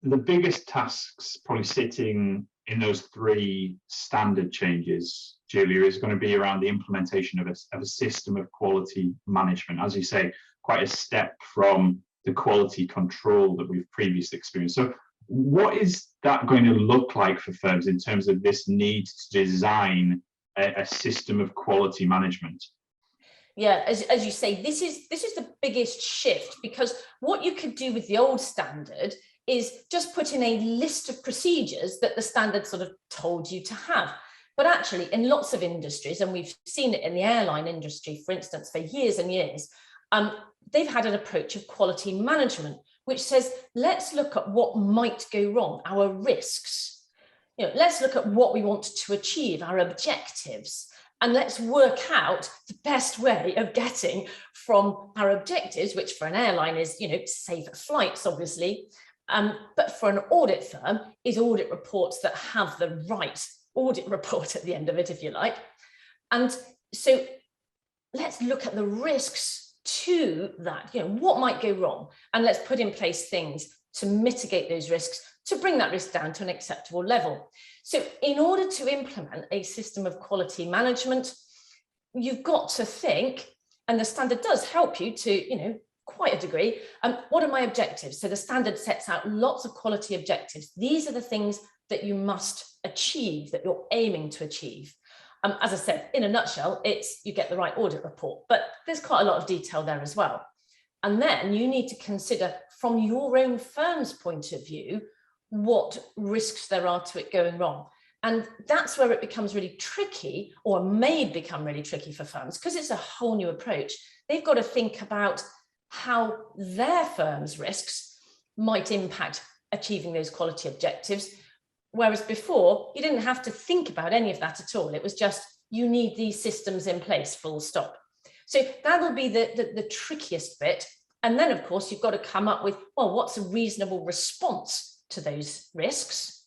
the biggest tasks probably sitting in those three standard changes, Julia, is going to be around the implementation of a system of quality management. As you say, quite a step from the quality control that we've previously experienced. So what is that going to look like for firms in terms of this need to design a system of quality management? Yeah, as you say, this is the biggest shift, because what you could do with the old standard is just put in a list of procedures that the standard sort of told you to have. But actually, in lots of industries, and we've seen it in the airline industry, for instance, for years and years, they've had an approach of quality management, which says, let's look at what might go wrong, our risks. Let's look at what we want to achieve, our objectives. And let's work out the best way of getting from our objectives, which for an airline is, safe flights, obviously. But for an audit firm is audit reports that have the right audit report at the end of it, if you like. And so let's look at the risks to that, what might go wrong? And let's put in place things to mitigate those risks, to bring that risk down to an acceptable level. So in order to implement a system of quality management, you've got to think, and the standard does help you to, quite a degree, what are my objectives? So the standard sets out lots of quality objectives. These are the things that you must achieve, that you're aiming to achieve. As I said, in a nutshell, it's you get the right audit report, but there's quite a lot of detail there as well. And then you need to consider from your own firm's point of view, what risks there are to it going wrong. And that's where it becomes really tricky, or may become really tricky for firms, because it's a whole new approach. They've got to think about how their firm's risks might impact achieving those quality objectives. Whereas before, you didn't have to think about any of that at all. It was just, you need these systems in place, full stop. So that'll be the trickiest bit. And then, of course, you've got to come up with, well, what's a reasonable response to those risks?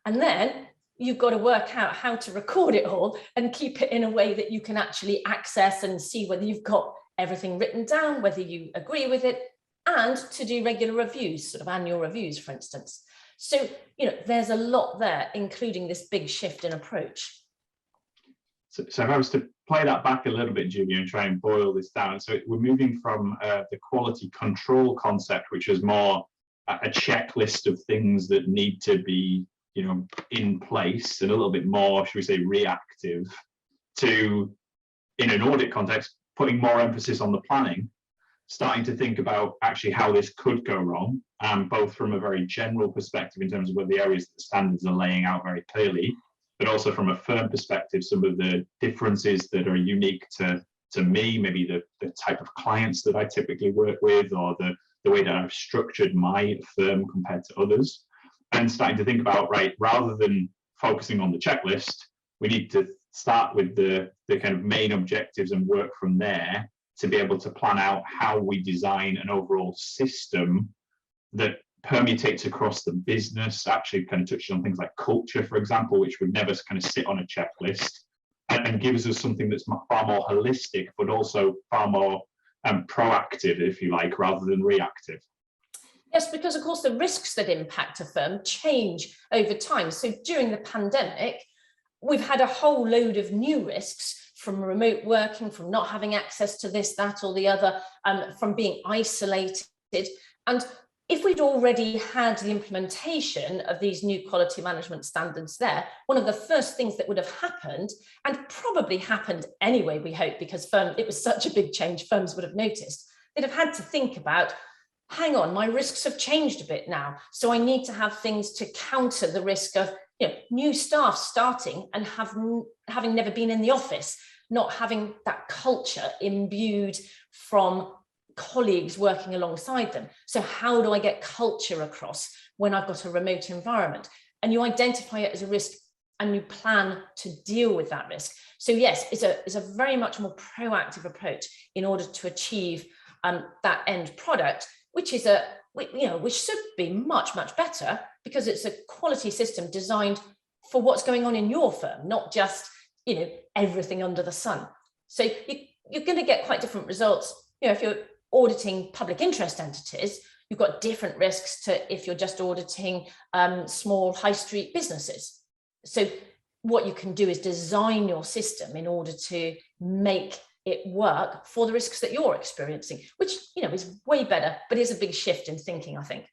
And then you've got to work out how to record it all and keep it in a way that you can actually access and see whether you've got everything written down, whether you agree with it, and to do regular reviews, sort of annual reviews, for instance. So, there's a lot there, including this big shift in approach. So if I was to play that back a little bit, Julia, and try and boil this down. So we're moving from the quality control concept, which is more a checklist of things that need to be, in place, and a little bit more, should we say, reactive, to, in an audit context, putting more emphasis on the planning, starting to think about actually how this could go wrong, both from a very general perspective in terms of what the areas that the standards are laying out very clearly, but also from a firm perspective, some of the differences that are unique to me, maybe the type of clients that I typically work with, or the way that I've structured my firm compared to others, and starting to think about, right, rather than focusing on the checklist, we need to start with the kind of main objectives and work from there to be able to plan out how we design an overall system that permutates across the business, actually kind of touches on things like culture, for example, which would never kind of sit on a checklist, and gives us something that's far more holistic, but also far more proactive, if you like, rather than reactive. Yes, because of course the risks that impact a firm change over time. So during the pandemic, we've had a whole load of new risks, from remote working, from not having access to this, that, or the other, from being isolated. And if we'd already had the implementation of these new quality management standards there, one of the first things that would have happened, and probably happened anyway, we hope, because it was such a big change, firms would have noticed, they'd have had to think about, hang on, my risks have changed a bit now, so I need to have things to counter the risk of new staff starting and having never been in the office, not having that culture imbued from colleagues working alongside them. So how do I get culture across when I've got a remote environment? And you identify it as a risk and you plan to deal with that risk. So yes, it's a very much more proactive approach in order to achieve that end product, which should be much, much better, because it's a quality system designed for what's going on in your firm, not just, everything under the sun. So you're going to get quite different results. If you're auditing public interest entities, You've got different risks to if you're just auditing small high street businesses. So what you can do is design your system in order to make it work for the risks that you're experiencing, which, you know, is way better, but is a big shift in thinking, I think.